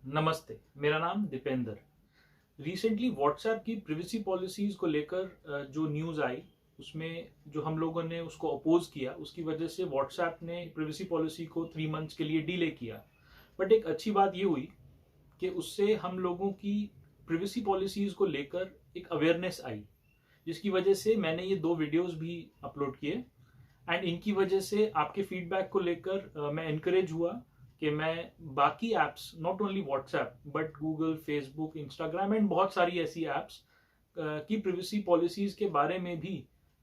नमस्ते, मेरा नाम दीपेंद्र। रिसेंटली व्हाट्सएप की प्रिवेसी पॉलिसीज को लेकर जो न्यूज़ आई, उसमें जो हम लोगों ने उसको अपोज किया, उसकी वजह से व्हाट्सएप ने प्रिवेसी पॉलिसी को 3 मंथ्स के लिए डिले किया। बट एक अच्छी बात ये हुई कि उससे हम लोगों की प्रिवेसी पॉलिसीज को लेकर एक अवेयरनेस आई, जिसकी वजह से मैंने ये 2 वीडियोस भी अपलोड किए। एंड इनकी वजह से आपके फीडबैक को लेकर मैं इनकरेज हुआ कि मैं बाकी apps, not only WhatsApp but Google, Facebook, Instagram and बहुत सारी ऐसी ऐप्स की प्रिवेसी पॉलिसीज के बारे में भी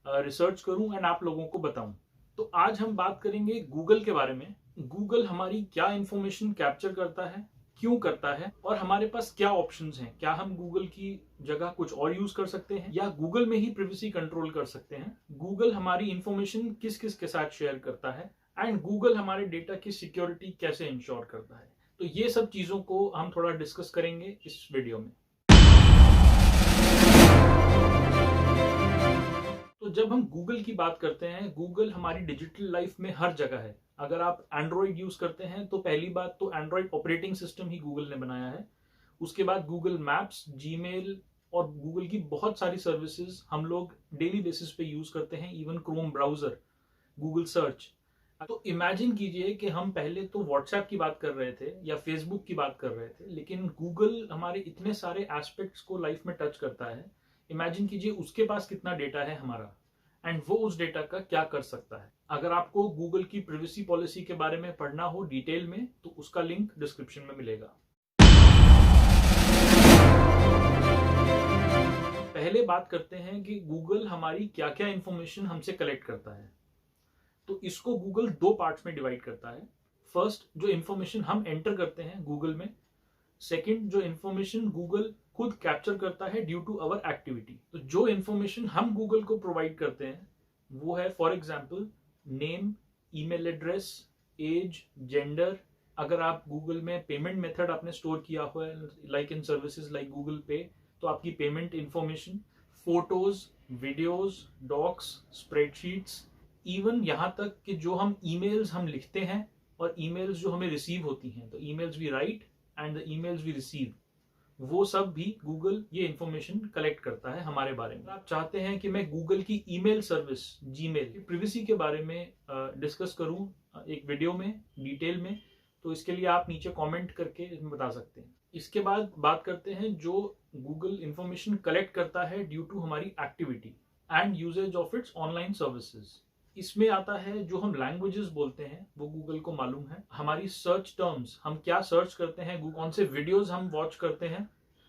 रिसर्च करूं एंड आप लोगों को बताऊं। तो आज हम बात करेंगे गूगल के बारे में। गूगल हमारी क्या इंफॉर्मेशन कैप्चर करता है, क्यों करता है, और हमारे पास क्या ऑप्शंस हैं। क्या हम गूगल की जगह कुछ और यूज कर सकते हैं या गूगल में ही प्रिवेसी कंट्रोल कर सकते हैं। गूगल हमारी इंफॉर्मेशन किस किस के साथ शेयर करता है एंड गूगल हमारे डेटा की सिक्योरिटी कैसे इंश्योर करता है। तो ये सब चीजों को हम थोड़ा डिस्कस करेंगे इस वीडियो में। तो जब हम गूगल की बात करते हैं, गूगल हमारी डिजिटल लाइफ में हर जगह है। अगर आप एंड्रॉइड यूज करते हैं तो पहली बात तो एंड्रॉइड ऑपरेटिंग सिस्टम ही गूगल ने बनाया है। उसके बाद गूगल मैप्स, जीमेल और गूगल की बहुत सारी सर्विसेज हम लोग डेली बेसिस पे यूज करते हैं, even Chrome browser, Google search. तो इमेजिन कीजिए कि हम पहले तो व्हाट्सएप की बात कर रहे थे या फेसबुक की बात कर रहे थे, लेकिन गूगल हमारे इतने सारे एस्पेक्ट्स को लाइफ में टच करता है। इमेजिन कीजिए उसके पास कितना डेटा है हमारा एंड वो उस डेटा का क्या कर सकता है। अगर आपको गूगल की प्रिवेसी पॉलिसी के बारे में पढ़ना हो डिटेल में तो उसका लिंक डिस्क्रिप्शन में मिलेगा। पहले बात करते हैं कि गूगल हमारी क्या क्या इंफॉर्मेशन हमसे कलेक्ट करता है। तो इसको गूगल 2 पार्ट्स में डिवाइड करता है। फर्स्ट, जो इंफॉर्मेशन हम एंटर करते हैं गूगल में। सेकंड, जो इंफॉर्मेशन गूगल खुद कैप्चर करता है ड्यू टू अवर एक्टिविटी। तो जो इंफॉर्मेशन हम गूगल को प्रोवाइड करते हैं वो है for example name, email address, age, gender. अगर आप गूगल में पेमेंट मेथड आपने स्टोर किया हुआ है like in services like Google Pay, तो आपकी payment information, photos, videos, docs, spreadsheets, even यहाँ तक कि जो हम ईमेल्स हम लिखते हैं और ईमेल्स जो हमें रिसीव होती हैं, तो emails we write and the emails we receive, वो सब भी गूगल ये इंफॉर्मेशन कलेक्ट करता है हमारे बारे में। आप चाहते हैं कि मैं गूगल की ईमेल सर्विस जीमेल की प्रिवेसी के बारे में डिस्कस करूं एक वीडियो में डिटेल में, तो इसके लिए आप नीचे कमेंट करके बता सकते हैं। इसके बाद बात करते हैं जो गूगल इंफॉर्मेशन कलेक्ट करता है ड्यू टू हमारी activity and usages of its online services. इसमें आता है जो हम लैंग्वेजेस बोलते हैं, वो गूगल को मालूम है। हमारी सर्च टर्म्स, हम क्या सर्च करते हैं, कौन से वीडियोस हम वॉच करते हैं,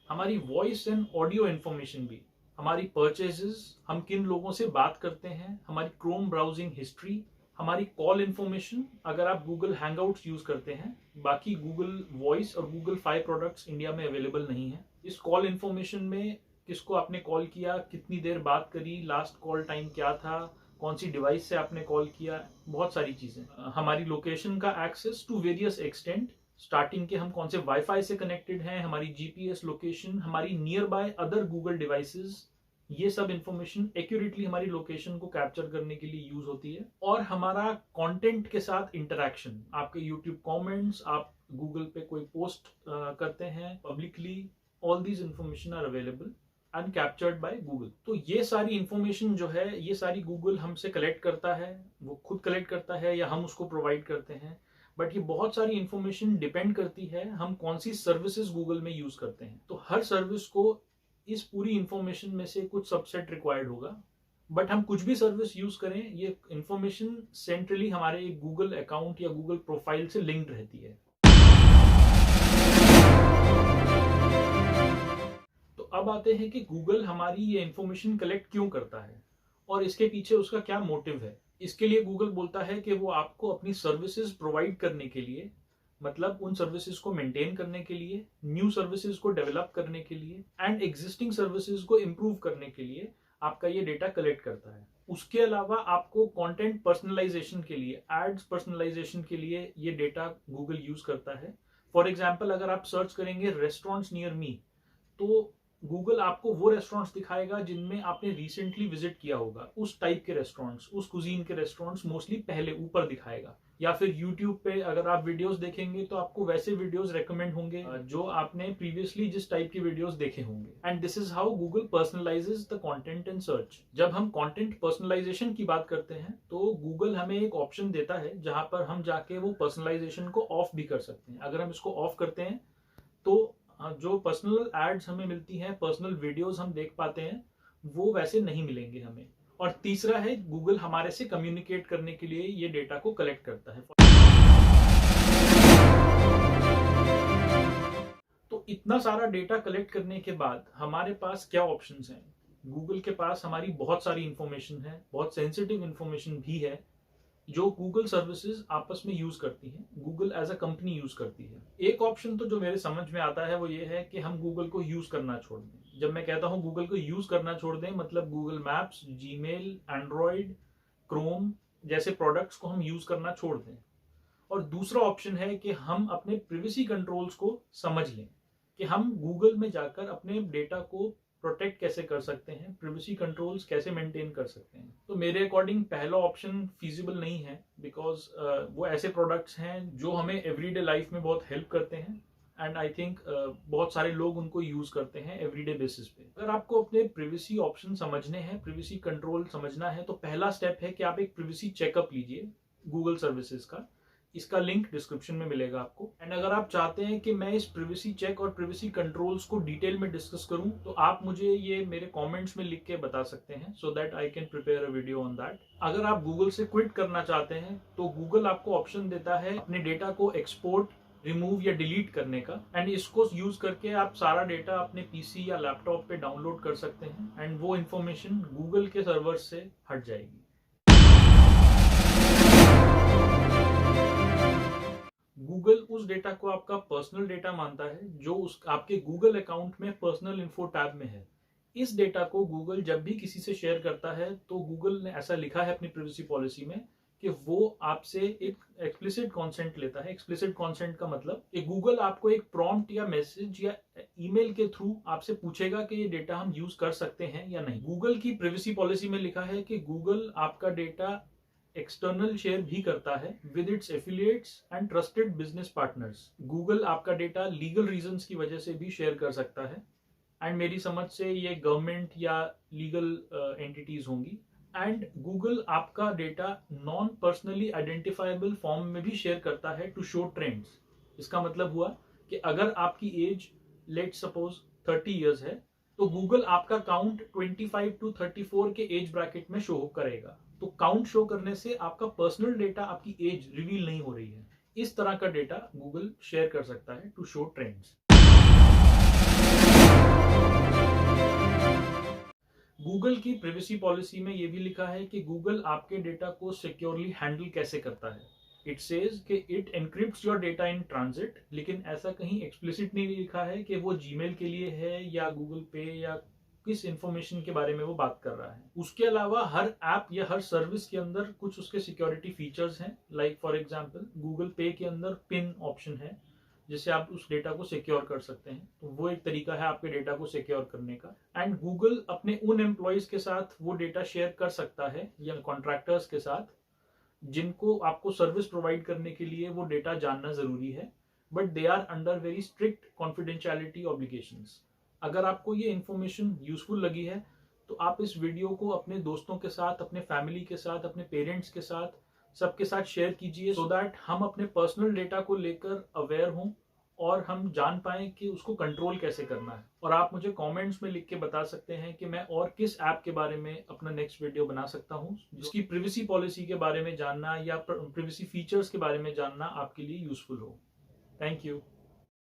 हमारी वॉइस एंड ऑडियो इंफॉर्मेशन भी, हमारी परचेजेस, हम किन लोगों से बात करते हैं, हमारी क्रोम ब्राउजिंग हिस्ट्री, हमारी कॉल इंफॉर्मेशन अगर आप गूगल हैंगआउट्स यूज करते हैं। बाकी गूगल वॉइस और गूगल फाई प्रोडक्ट्स इंडिया में अवेलेबल नहीं है। इस कॉल इंफॉर्मेशन में किसको आपने कॉल किया, कितनी देर बात करी, लास्ट कॉल टाइम क्या था, कौन सी डिवाइस से आपने कॉल किया, बहुत सारी चीजें। हमारी लोकेशन का access to various extent, starting के हम कौन से वाईफाई से कनेक्टेड हैं, हमारी जीपीएस लोकेशन, हमारी near by other Google devices, ये सब इंफॉर्मेशन एक्यूरेटली हमारी लोकेशन को कैप्चर करने के लिए यूज होती है। और हमारा कंटेंट के साथ इंटरेक्शन, आपके यूट्यूब कमेंट्स, आप गूगल पे कोई पोस्ट करते हैं publicly, all these information are available and captured by Google. तो ये सारी इंफॉर्मेशन जो है ये सारी गूगल हमसे कलेक्ट करता है, वो खुद कलेक्ट करता है या हम उसको प्रोवाइड करते हैं। बट ये बहुत सारी इंफॉर्मेशन डिपेंड करती है हम कौन सी सर्विसेज गूगल में यूज करते हैं। तो हर सर्विस को इस पूरी इंफॉर्मेशन में से कुछ सबसेट रिक्वायर्ड होगा। बट हम कुछ भी सर्विस यूज करें, ये इंफॉर्मेशन सेंट्रली हमारे गूगल अकाउंट या गूगल प्रोफाइल से लिंक्ड रहती है। तो अब आते हैं कि गूगल हमारी ये इंफॉर्मेशन कलेक्ट क्यों करता है और इसके पीछे उसका क्या मोटिव है। इसके लिए गूगल बोलता है कि वो आपको अपनी सर्विसेज प्रोवाइड करने के लिए, मतलब उन सर्विसेज को मेंटेन करने के लिए, न्यू सर्विसेज को डेवलप करने के लिए एंड एग्जिस्टिंग सर्विसेज को इम्प्रूव करने के लिए आपका ये डेटा कलेक्ट करता है। उसके अलावा आपको कंटेंट पर्सनलाइजेशन के लिए, एड्स पर्सनलाइजेशन के लिए ये डेटा गूगल यूज करता है। फॉर एग्जाम्पल, अगर आप सर्च करेंगे रेस्टोरेंट्स नियर मी, तो गूगल आपको वो रेस्टोरेंट्स दिखाएगा जिनमें आपने रिसेंटली विजिट किया होगा, उस टाइप के रेस्टोरेंट्स, उस कुजीन के रेस्टोरेंट्स मोस्टली पहले ऊपर दिखाएगा। या फिर YouTube पे अगर आप वीडियोस देखेंगे तो आपको वैसे वीडियोस रेकमेंड होंगे जो आपने प्रीवियसली जिस टाइप की वीडियोस देखे होंगे। And this is how Google personalises the content in search. जब हम कंटेंट पर्सनलाइजेशन की बात करते हैं तो गूगल हमें एक ऑप्शन देता है जहां पर हम जाके वो पर्सनलाइजेशन को ऑफ भी कर सकते हैं। अगर हम इसको ऑफ करते हैं तो जो पर्सनल एड्स हमें मिलती हैं, पर्सनल वीडियोस हम देख पाते हैं, वो वैसे नहीं मिलेंगे हमें। और तीसरा है, गूगल हमारे से कम्युनिकेट करने के लिए ये डेटा को कलेक्ट करता है। तो इतना सारा डेटा कलेक्ट करने के बाद हमारे पास क्या ऑप्शंस हैं? गूगल के पास हमारी बहुत सारी इंफॉर्मेशन है, बहुत सेंसिटिव इंफॉर्मेशन भी है जो गूगल सर्विसेज आपस में यूज करती हैं, Google as a company use करती है। एक ऑप्शन तो जो मेरे समझ में आता है वो ये है कि हम गूगल को यूज करना छोड़ दें। जब मैं कहता हूं गूगल को यूज करना छोड़ दें, मतलब Google maps, Gmail, Android, Chrome जैसे प्रोडक्ट्स को हम यूज करना छोड़ दें। और दूसरा ऑप्शन है कि हम अपने प्रिवेसी कंट्रोल्स को समझ लें कि हम गूगल में जाकर अपने डेटा को प्रोटेक्ट कैसे कर सकते हैं, प्रिवेसी कंट्रोल्स कैसे मेंटेन कर सकते हैं। तो मेरे अकॉर्डिंग पहला ऑप्शन फीजिबल नहीं है, बिकॉज वो ऐसे प्रोडक्ट्स हैं जो हमें एवरीडे लाइफ में बहुत हेल्प करते हैं एंड आई थिंक बहुत सारे लोग उनको यूज करते हैं एवरीडे बेसिस पे। अगर आपको अपने प्रिवेसी ऑप्शन समझने हैं, प्रिवेसी कंट्रोल समझना है, तो पहला स्टेप है कि आप एक प्रिवेसी चेकअप लीजिए गूगल सर्विसेज का। इसका लिंक डिस्क्रिप्शन में मिलेगा आपको। एंड अगर आप चाहते हैं कि मैं इस प्रिवेसी चेक और प्रिवेसी कंट्रोल्स को डिटेल में डिस्कस करूं तो आप मुझे ये मेरे कमेंट्स में लिख के बता सकते हैं, so that I can prepare a video on that. अगर आप गूगल से क्विट करना चाहते हैं तो गूगल आपको ऑप्शन देता है अपने डेटा को एक्सपोर्ट, रिमूव या डिलीट करने का। एंड इसको यूज करके आप सारा डेटा अपने पीसी या लैपटॉप पे डाउनलोड कर सकते हैं एंड वो इंफॉर्मेशन गूगल के सर्वर से हट जाएगी। गूगल उस डेटा को आपका पर्सनल डेटा मानता है जो उस आपके गूगल अकाउंट में पर्सनल इन्फो टैब में है। इस डेटा को गूगल जब भी किसी से शेयर करता है तो गूगल ने ऐसा लिखा है अपनी प्राइवेसी पॉलिसी में कि वो आपसे एक एक्सप्लिसिट कॉन्सेंट लेता है। एक्सप्लिसिट कॉन्सेंट का मतलब कि गूगल आपको एक प्रॉम्प्ट या मैसेज या ईमेल के थ्रू आपसे पूछेगा कि ये डेटा हम यूज कर सकते हैं या नहीं। गूगल की प्राइवेसी पॉलिसी में लिखा है कि गूगल आपका डेटा एक्सटर्नल शेयर भी करता है with its affiliates and trusted business partners. Google आपका डेटा लीगल रीजंस की वजह से भी शेयर कर सकता है एंड मेरी समझ से ये गवर्नमेंट या लीगल एंटिटीज होंगी। एंड गूगल आपका data non personally identifiable form में भी शेयर करता है टू शो ट्रेंड्स। इसका मतलब हुआ कि अगर आपकी एज लेट सपोज 30 इयर्स है तो गूगल आपका काउंट 25 टू 34 के एज ब्रैकेट में शो करेगा। तो काउंट शो करने से आपका पर्सनल डेटा, आपकी एज रिवील नहीं हो रही है। इस तरह का डेटा गूगल शेयर कर सकता है टू शो ट्रेंड्स। गूगल की प्राइवेसी पॉलिसी में यह भी लिखा है कि गूगल आपके डेटा को सिक्योरली हैंडल कैसे करता है। इट सेज कि it encrypts your data in transit, लेकिन ऐसा कहीं एक्सप्लिसिट नहीं लिखा है कि वो जीमेल के लिए है या गूगल पे या किस इंफॉर्मेशन के बारे में वो बात कर रहा है। उसके अलावा हर ऐप या हर सर्विस के अंदर कुछ उसके सिक्योरिटी फीचर्स हैं। लाइक फॉर एग्जांपल गूगल पे के अंदर पिन ऑप्शन है जिससे आप उस डेटा को सिक्योर कर सकते हैं। तो वो एक तरीका है आपके डेटा को सिक्योर करने का। एंड गूगल अपने उन एम्प्लॉयज के साथ वो डेटा शेयर कर सकता है या कॉन्ट्रैक्टर्स के साथ जिनको आपको सर्विस प्रोवाइड करने के लिए वो डेटा जानना जरूरी है, but they are under very strict confidentiality obligations. अगर आपको ये इन्फॉर्मेशन यूजफुल लगी है तो आप इस वीडियो को अपने दोस्तों के साथ, अपने फैमिली के साथ, अपने पेरेंट्स के साथ, सबके साथ शेयर कीजिए, सो दैट हम अपने पर्सनल डेटा को लेकर अवेयर हों और हम जान पाएं कि उसको कंट्रोल कैसे करना है। और आप मुझे कमेंट्स में लिख के बता सकते हैं कि मैं और किस ऐप के बारे में अपना नेक्स्ट वीडियो बना सकता हूं जिसकी प्राइवेसी पॉलिसी के बारे में जानना या प्राइवेसी फीचर्स के बारे में जानना आपके लिए यूजफुल हो। Thank you.